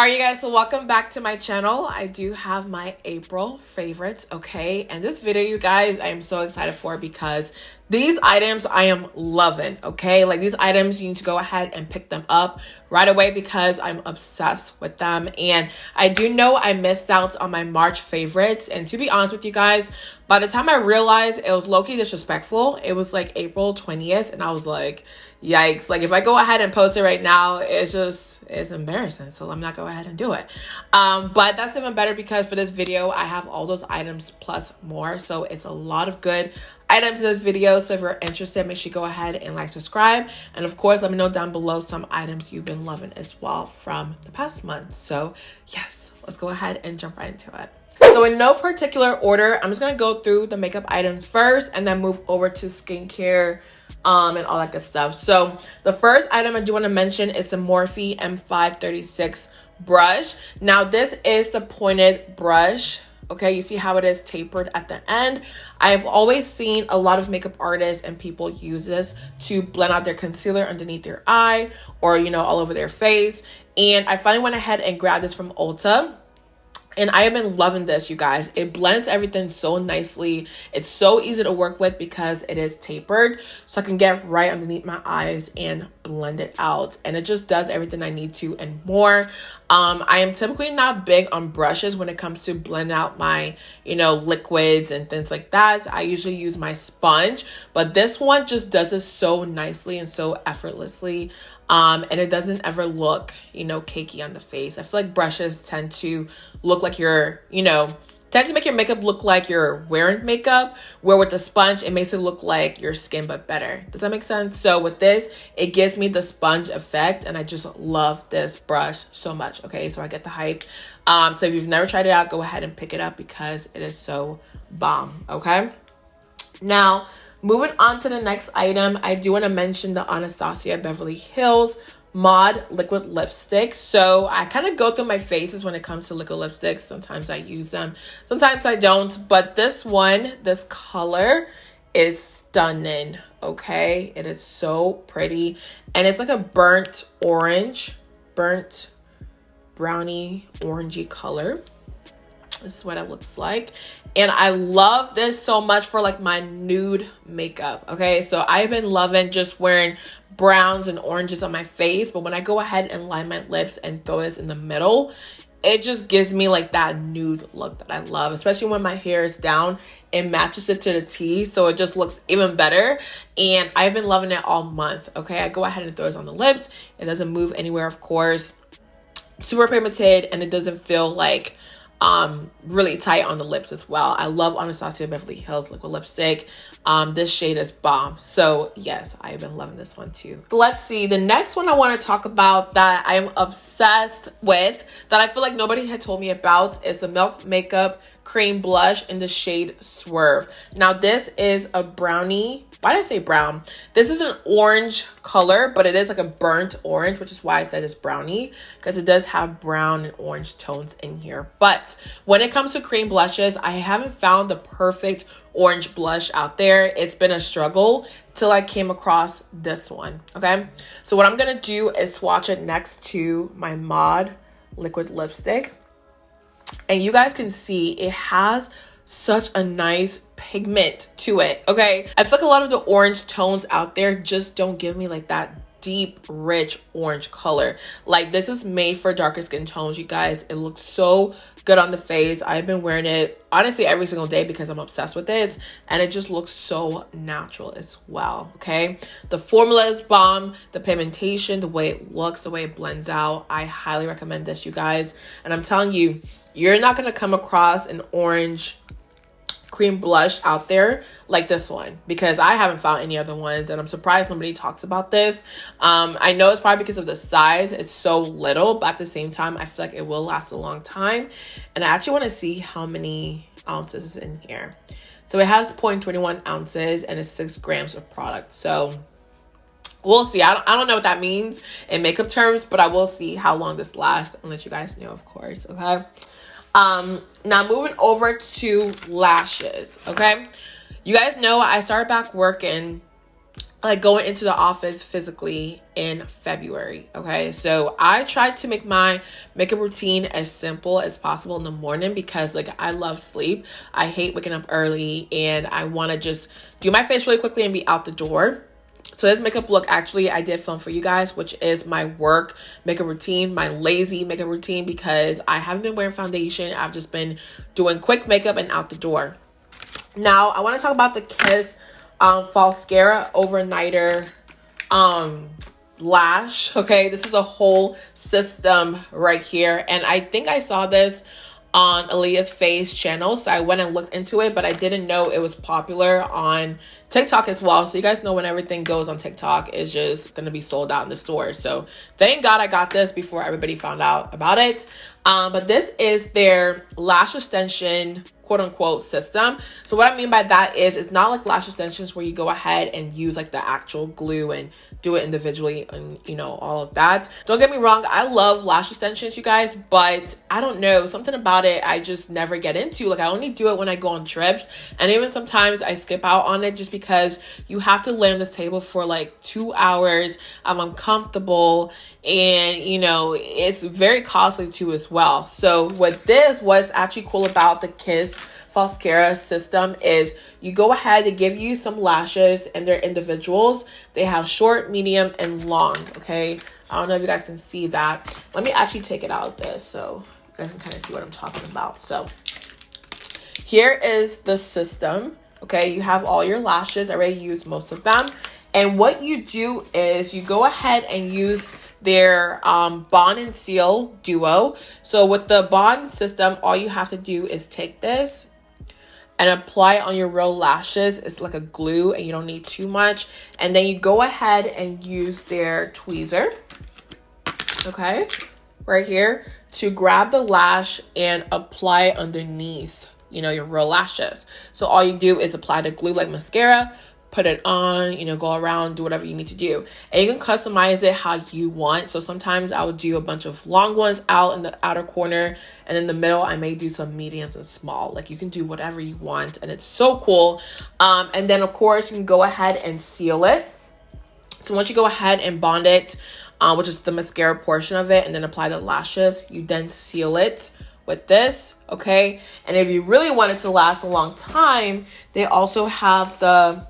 Alright, you guys, so welcome back to my channel. I do have my April favorites, okay? And this video, you guys, I am so excited for because these items I am loving, okay? Like, these items, you need to go ahead and pick them up right away because I'm obsessed with them. And I do know I missed out on my March favorites. And to be honest with you guys, by the time I realized it was low-key disrespectful, it was like April 20th. And I was like, yikes. Like, if I go ahead and post it right now, it's embarrassing. So I'm not go ahead and do it. But that's even better because for this video, I have all those items plus more. So it's a lot of good items in this video. So if you're interested, make sure you go ahead and like, subscribe, and of course let me know down below some items you've been loving as well from the past month. So yes, let's go ahead and jump right into it. So in no particular order, I'm just gonna go through the makeup items first and then move over to skincare and all that good stuff. So the first item I do want to mention is the Morphe M536 brush. Now this is the pointed brush. Okay, you see how it is tapered at the end. I've always seen a lot of makeup artists and people use this to blend out their concealer underneath their eye or, you know, all over their face. And I finally went ahead and grabbed this from Ulta. And I have been loving this, you guys. It blends everything so nicely. It's so easy to work with because it is tapered. So I can get right underneath my eyes and blend it out. And it just does everything I need to and more. I am typically not big on brushes when it comes to blend out my, you know, liquids and things like that. So I usually use my sponge. But this one just does it so nicely and so effortlessly. And it doesn't ever look, you know, cakey on the face. I feel like brushes tend to look like you're, you know, tend to make your makeup look like you're wearing makeup, where with the sponge, it makes it look like your skin, but better. Does that make sense? So with this, it gives me the sponge effect, and I just love this brush so much, okay? So I get the hype. So if you've never tried it out, go ahead and pick it up because it is so bomb, okay? Now, moving on to the next item, I do want to mention the Anastasia Beverly Hills Maude liquid lipstick. So I kind of go through my phases when it comes to liquid lipsticks. Sometimes I use them, sometimes I don't. But this one, this color is stunning, okay? It is so pretty. And it's like a burnt orange, burnt brownie orangey color. This is what it looks like. And I love this so much for like my nude makeup, okay? So I've been loving just wearing browns and oranges on my face, but when I go ahead and line my lips and throw this in the middle, it just gives me like that nude look that I love, especially when my hair is down. It matches it to the T, so it just looks even better. And I've been loving it all month, okay? I go ahead and throw this on the lips. It doesn't move anywhere, of course. Super pigmented, and it doesn't feel like really tight on the lips as well. I love Anastasia Beverly Hills liquid lipstick. This shade is bomb. So yes, I've been loving this one too. So let's see, the next one I want to talk about that I'm obsessed with, that I feel like nobody had told me about, is the Milk Makeup Cream Blush in the shade Swerve. Now this is a brownie. Why did I say brown? This is an orange color, but it is like a burnt orange, which is why I said it's brownie, because it does have brown and orange tones in here. But when it comes to cream blushes, I haven't found the perfect orange blush out there. It's been a struggle till I came across this one, okay? So what I'm going to do is swatch it next to my Maude liquid lipstick. And you guys can see it has such a nice pigment to it, okay? I feel like a lot of the orange tones out there just don't give me like that deep, rich orange color. Like, this is made for darker skin tones, you guys. It looks so good on the face. I've been wearing it honestly every single day because I'm obsessed with it, and it just looks so natural as well, okay? The formula is bomb. The pigmentation, the way it looks, the way it blends out, I highly recommend this, you guys. And I'm telling you, you're not going to come across an orange cream blush out there like this one, because I haven't found any other ones, and I'm surprised nobody talks about this. I know it's probably because of the size. It's so little, but at the same time, I feel like it will last a long time. And I actually want to see how many ounces is in here. So it has 0.21 ounces and it's 6 grams of product. So we'll see. I don't know what that means in makeup terms, but I will see how long this lasts and let you guys know, of course, okay? Now moving over to lashes, okay? You guys know I started back working like going into the office physically in February. Okay, so I tried to make my makeup routine as simple as possible in the morning because like I love sleep. I hate waking up early and I want to just do my face really quickly and be out the door. So this makeup look actually I did film for you guys, which is my work makeup routine, my lazy makeup routine, because I haven't been wearing foundation. I've just been doing quick makeup and out the door. Now I want to talk about the Kiss Falscara overnighter lash. Okay, this is a whole system right here, and I think I saw this on Aaliyah's Face channel, so I went and looked into it, but I didn't know it was popular on TikTok as well. So you guys know when everything goes on TikTok, it's just gonna be sold out in the store. So thank God I got this before everybody found out about it. But this is their lash extension quote unquote system. So what I mean by that is it's not like lash extensions where you go ahead and use like the actual glue and do it individually and you know all of that. Don't get me wrong, I love lash extensions, you guys, but I don't know, something about it I just never get into. Like I only do it when I go on trips, and even sometimes I skip out on it just because you have to lay on this table for like 2 hours. I'm uncomfortable, and you know it's very costly too as well. So with this, what's actually cool about the Kiss Falscara system is you go ahead to give you some lashes, and they're individuals. They have short, medium, and long. Okay, I don't know if you guys can see that. Let me actually take it out of this so you guys can kind of see what I'm talking about. So here is the system. Okay, you have all your lashes. I already used most of them, and what you do is you go ahead and use their Bond and Seal Duo. So with the Bond system, all you have to do is take this and apply it on your real lashes. It's like a glue and you don't need too much. And then you go ahead and use their tweezer, okay, right here, to grab the lash and apply it underneath, you know, your real lashes. So all you do is apply the glue like mascara, put it on, you know, go around, do whatever you need to do. And you can customize it how you want. So sometimes I would do a bunch of long ones out in the outer corner, and in the middle I may do some mediums and small. Like you can do whatever you want, and it's so cool. And then of course you can go ahead and seal it. So once you go ahead and bond it, which is the mascara portion of it, and then apply the lashes, you then seal it with this, okay? And if you really want it to last a long time, they also have the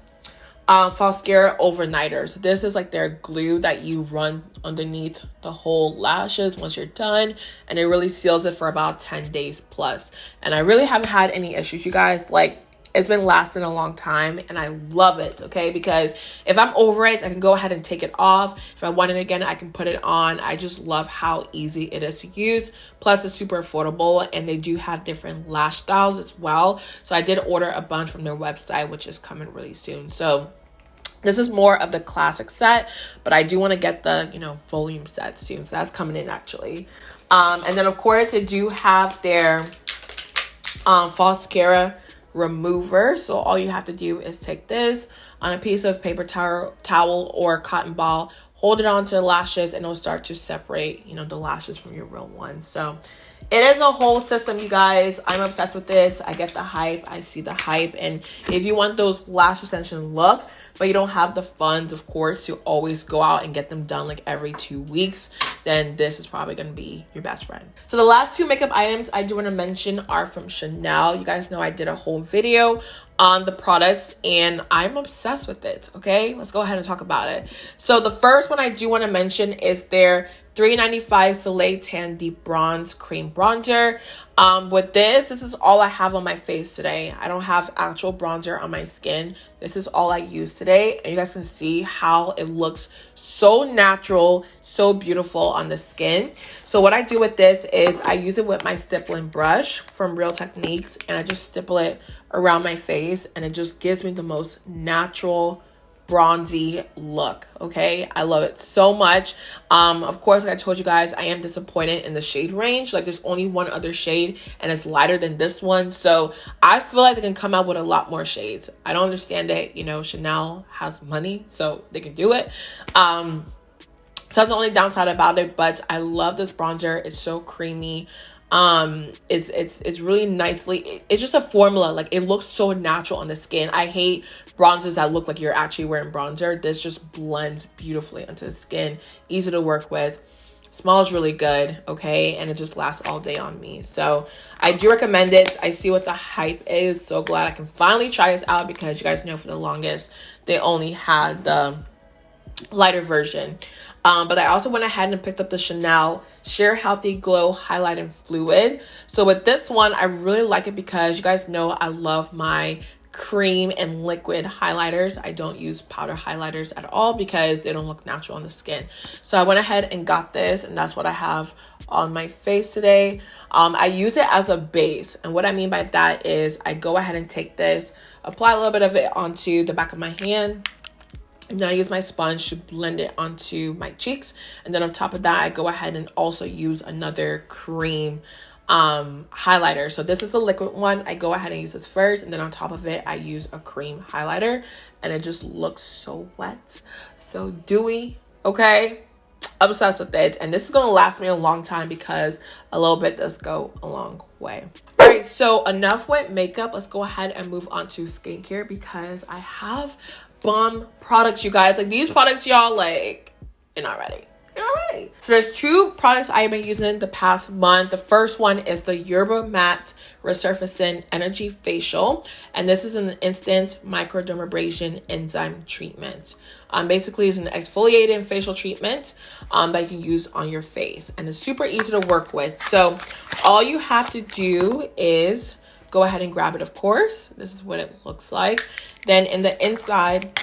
Falscara overnighter. So this is like their glue that you run underneath the whole lashes once you're done, and it really seals it for about 10 days plus. And I really haven't had any issues, you guys. Like it's been lasting a long time, and I love it, okay? Because if I'm over it, I can go ahead and take it off. If I want it again, I can put it on. I just love how easy it is to use. Plus, it's super affordable, and they do have different lash styles as well. So I did order a bunch from their website, which is coming really soon. So this is more of the classic set, but I do want to get the, you know, volume set soon. So that's coming in actually. And then of course they do have their Falscara remover. So all you have to do is take this on a piece of paper towel or cotton ball, hold it onto the lashes, and it'll start to separate, you know, the lashes from your real ones. So it is a whole system, you guys. I'm obsessed with it. I get the hype. I see the hype. And if you want those lash extension look, but you don't have the funds, of course, to always go out and get them done like every 2 weeks, then this is probably going to be your best friend. So the last two makeup items I do want to mention are from Chanel. You guys know I did a whole video on the products, and I'm obsessed with it, okay? Let's go ahead and talk about it. So the first one I do want to mention is their $3.95 Soleil Tan Deep Bronze Cream Bronzer. With this is all I have on my face today. I don't have actual bronzer on my skin. This is all I use today, and you guys can see how it looks so natural, so beautiful on the skin. So what I do with this is I use it with my stippling brush from Real Techniques, and I just stipple it around my face, and it just gives me the most natural bronzy look. Okay, I love it so much. Of course, like I told you guys, I am disappointed in the shade range. Like there's only one other shade, and it's lighter than this one, so I feel like they can come out with a lot more shades. I don't understand it. You know, Chanel has money, so they can do it. So that's the only downside about it, but I love this bronzer. It's so creamy. It's really nicely, it's just a formula. Like, it looks so natural on the skin. I hate bronzers that look like you're actually wearing bronzer. This just blends beautifully onto the skin, easy to work with, smells really good, okay, and it just lasts all day on me. So I do recommend it. I see what the hype is. So glad I can finally try this out, because you guys know for the longest they only had the lighter version. But I also went ahead and picked up the Chanel Sheer Healthy Glow Highlighting Fluid. So with this one, I really like it because you guys know I love my cream and liquid highlighters. I don't use powder highlighters at all because they don't look natural on the skin. So I went ahead and got this, and that's what I have on my face today. I use it as a base, and what I mean by that is I go ahead and take this, apply a little bit of it onto the back of my hand, and then I use my sponge to blend it onto my cheeks. And then on top of that, I go ahead and also use another cream highlighter. So this is a liquid one. I go ahead and use this first, and then on top of it, I use a cream highlighter, and it just looks so wet, so dewy, okay? Obsessed with it, and this is gonna last me a long time because a little bit does go a long way. All right, so enough with makeup. Let's go ahead and move on to skincare, because I have bomb products, you guys. Like, these products, y'all, like, you're not ready. So there's two products I've been using the past month. The first one is the Yerba Matte Resurfacing Energy Facial, and this is an instant microdermabrasion enzyme treatment. Basically, it's an exfoliating facial treatment that you can use on your face, and it's super easy to work with. So all you have to do is go ahead and grab it. Of course, this is what it looks like. Then in the inside,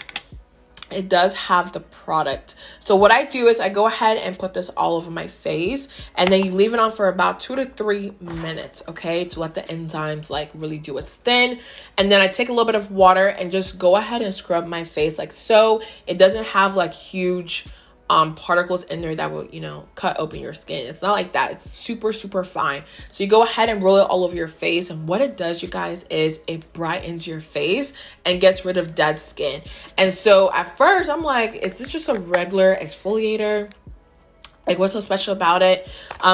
it does have the product. So what I do is I go ahead and put this all over my face, and then you leave it on for about 2 to 3 minutes, okay, to let the enzymes like really do its thing. And then I take a little bit of water and just go ahead and scrub my face like so. It doesn't have like huge particles in there that will, you know, cut open your skin. It's not like that. It's super fine. So you go ahead and roll it all over your face, and what it does, you guys, is it brightens your face and gets rid of dead skin. And so at first I'm like, is this just a regular exfoliator? Like, what's so special about it?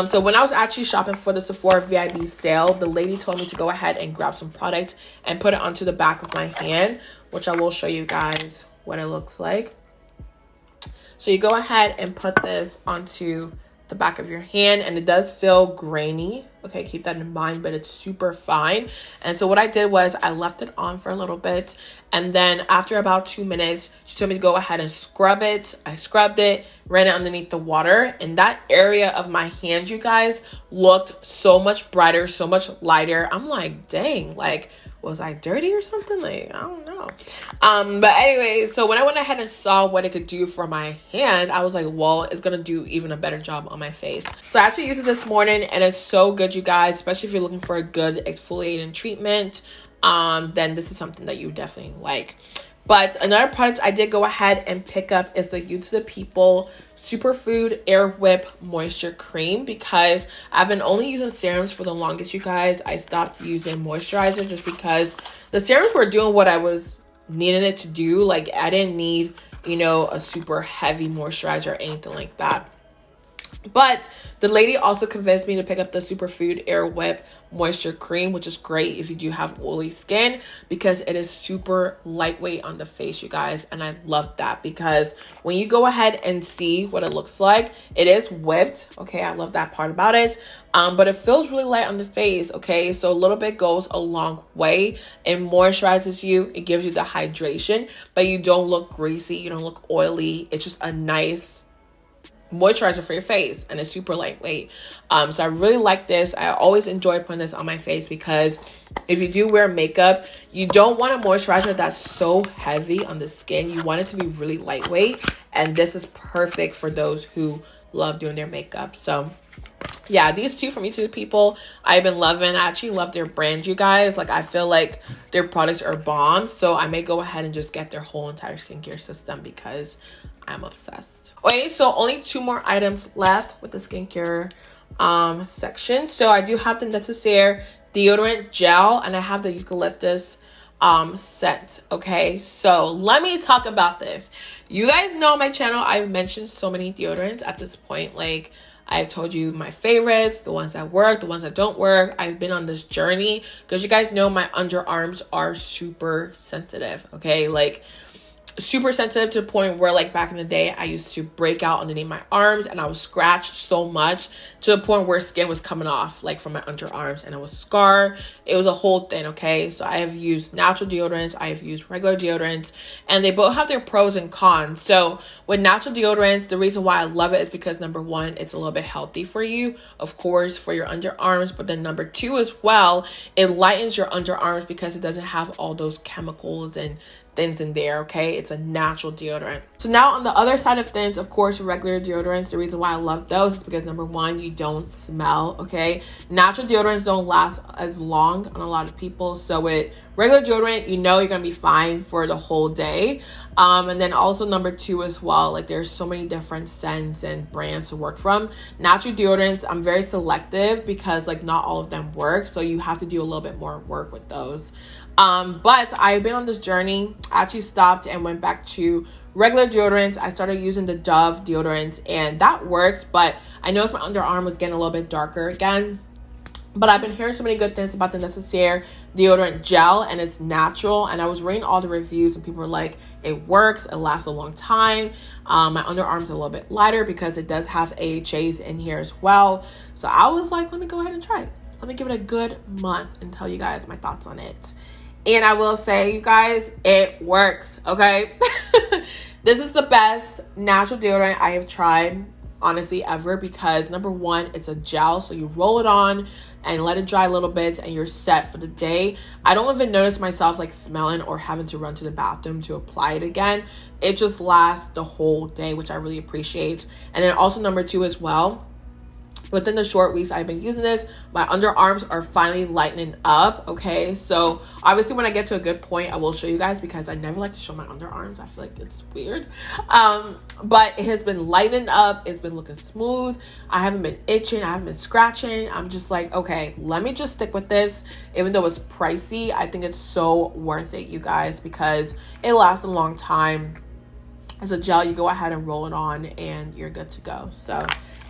So when I was actually shopping for the Sephora VIB sale, the lady told me to go ahead and grab some product and put it onto the back of my hand, which I will show you guys what it looks like. So you go ahead and put this onto the back of your hand, and it does feel grainy. Okay, keep that in mind, but it's super fine. And so what I did was I left it on for a little bit, and then after about 2 minutes, she told me to go ahead and scrub it. I scrubbed it, ran it underneath the water, and that area of my hand, you guys, looked so much brighter, so much lighter. I'm like, dang, like, was I dirty or something? Like, I don't know. But anyway, so when I went ahead and saw what it could do for my hand, I was like, well, it's gonna do even a better job on my face. So I actually used it this morning, and it's so good, you guys, especially if you're looking for a good exfoliating treatment. Then this is something that you definitely like. But another product I did go ahead and pick up is the Youth to the People Superfood Air Whip Moisture Cream, because I've been only using serums for the longest, you guys. I stopped using moisturizer just because the serums were doing what I was needing it to do. Like, I didn't need, you know, a super heavy moisturizer or anything like that. But the lady also convinced me to pick up the Superfood Air Whip Moisture Cream, which is great if you do have oily skin, because it is super lightweight on the face, you guys. And I love that, because when you go ahead and see what it looks like, it is whipped. Okay, I love that part about it. But it feels really light on the face, okay? So a little bit goes a long way. It moisturizes you. It gives you the hydration, but you don't look greasy. You don't look oily. It's just a nice moisturizer for your face, and it's super lightweight. So I really like this. I always enjoy putting this on my face, because if you do wear makeup, you don't want a moisturizer that's so heavy on the skin. You want it to be really lightweight, and this is perfect for those who love doing their makeup. So yeah, these two from Youth to the People, I've been loving. I actually love their brand, you guys. Like, I feel like their products are bomb, so I may go ahead and just get their whole entire skincare system, because I'm obsessed. Okay, so only 2 more items left with the skincare section. So I do have the Nécessaire deodorant gel, and I have the Eucalyptus scent. Okay, so let me talk about this. You guys know on my channel, I've mentioned so many deodorants at this point. Like, I've told you my favorites, the ones that work, the ones that don't work. I've been on this journey because you guys know my underarms are super sensitive, okay? Like, super sensitive to the point where, like, back in the day, I used to break out underneath my arms and I was scratched so much to the point where skin was coming off, like, from my underarms, and it was scar. It was a whole thing, okay? So I have used natural deodorants, I have used regular deodorants, and they both have their pros and cons. So with natural deodorants, the reason why I love it is because, number one, it's a little bit healthy for you, of course, for your underarms, but then number two as well, it lightens your underarms because it doesn't have all those chemicals and things in there, okay? It's a natural deodorant. So now on the other side of things, of course, regular deodorants, the reason why I love those is because, number one, you don't smell, okay? Natural deodorants don't last as long on a lot of people. So with regular deodorant, you know you're gonna be fine for the whole day. And then also number two as well, like, there's so many different scents and brands to work from. Natural deodorants, I'm very selective because, like, not all of them work. So you have to do a little bit more work with those. But I've been on this journey. I actually stopped and went back to regular deodorants. I started using the Dove deodorant, and that works, but I noticed my underarm was getting a little bit darker again. But I've been hearing so many good things about the Nécessaire deodorant gel, and it's natural. And I was reading all the reviews, and people were like, it works, it lasts a long time. My underarms are a little bit lighter because it does have AHAs in here as well. So I was like, let me go ahead and try it. Let me give it a good month and tell you guys my thoughts on it. And I will say, you guys, it works, okay? This is the best natural deodorant I have tried, honestly, ever, because number one, it's a gel, so you roll it on and let it dry a little bit and you're set for the day. I don't even notice myself, like, smelling or having to run to the bathroom to apply it again. It just lasts the whole day, which I really appreciate. And then also number two as well, within the short weeks I've been using this, my underarms are finally lightening up, okay? So obviously when I get to a good point, I will show you guys because I never like to show my underarms. I feel like it's weird. But it has been lightening up. It's been looking smooth. I haven't been itching. I haven't been scratching. I'm just like, okay, let me just stick with this. Even though it's pricey, I think it's so worth it, you guys, because it lasts a long time. It's a gel. You go ahead and roll it on and you're good to go. So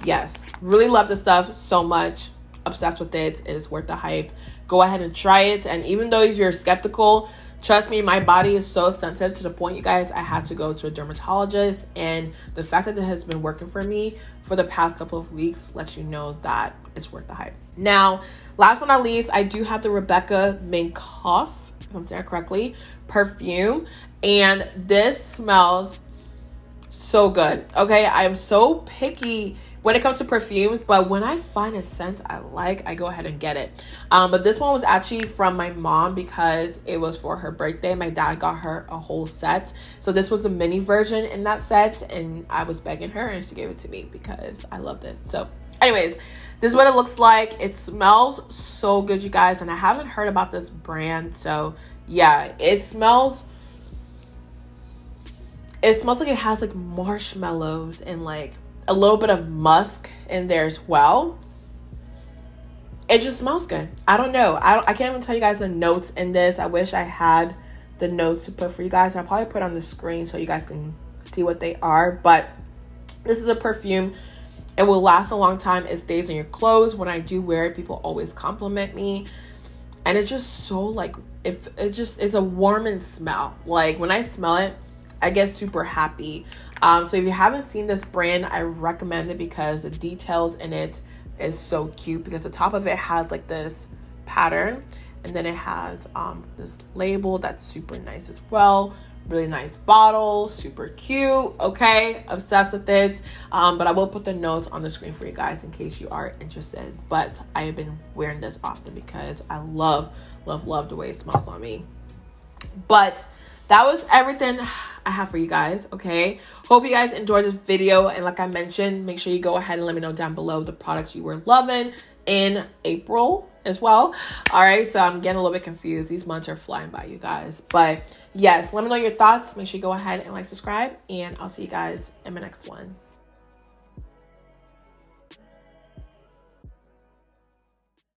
yes, really love this stuff so much. Obsessed with it. It is worth the hype. Go ahead and try it. And even though if you're skeptical, trust me, my body is so sensitive to the point, you guys, I had to go to a dermatologist. And the fact that it has been working for me for the past couple of weeks lets you know that it's worth the hype. Now, last but not least, I do have the Rebecca Minkoff, if I'm saying it correctly, perfume. And this smells so good, okay? I am so picky when it comes to perfumes, but when I find a scent I like, I go ahead and get it. But this one was actually from my mom because it was for her birthday. My dad got her a whole set. So this was a mini version in that set, and I was begging her and she gave it to me because I loved it. So anyways, this is what it looks like. It smells so good, you guys, and I haven't heard about this brand. So yeah, it smells like it has like marshmallows and like a little bit of musk in there as well. It just smells good. I don't know. I can't even tell you guys the notes in this. I wish I had the notes to put for you guys. I'll probably put on the screen so you guys can see what they are. But this is a perfume. It will last a long time. It stays on your clothes. When I do wear it, people always compliment me. And it's just so like, it's a warming smell. Like when I smell it, I get super happy. So if you haven't seen this brand, I recommend it because the details in it is so cute, because the top of it has like this pattern, and then it has this label that's super nice as well. Really nice bottle, super cute. Okay, obsessed with it. But I will put the notes on the screen for you guys in case you are interested. But I have been wearing this often because I love the way it smells on me. But that was everything I have for you guys, okay? Hope you guys enjoyed this video. And like I mentioned, make sure you go ahead and let me know down below the products you were loving in April as well. All right, so I'm getting a little bit confused. These months are flying by, you guys. But yes, let me know your thoughts. Make sure you go ahead and like, subscribe, and I'll see you guys in my next one.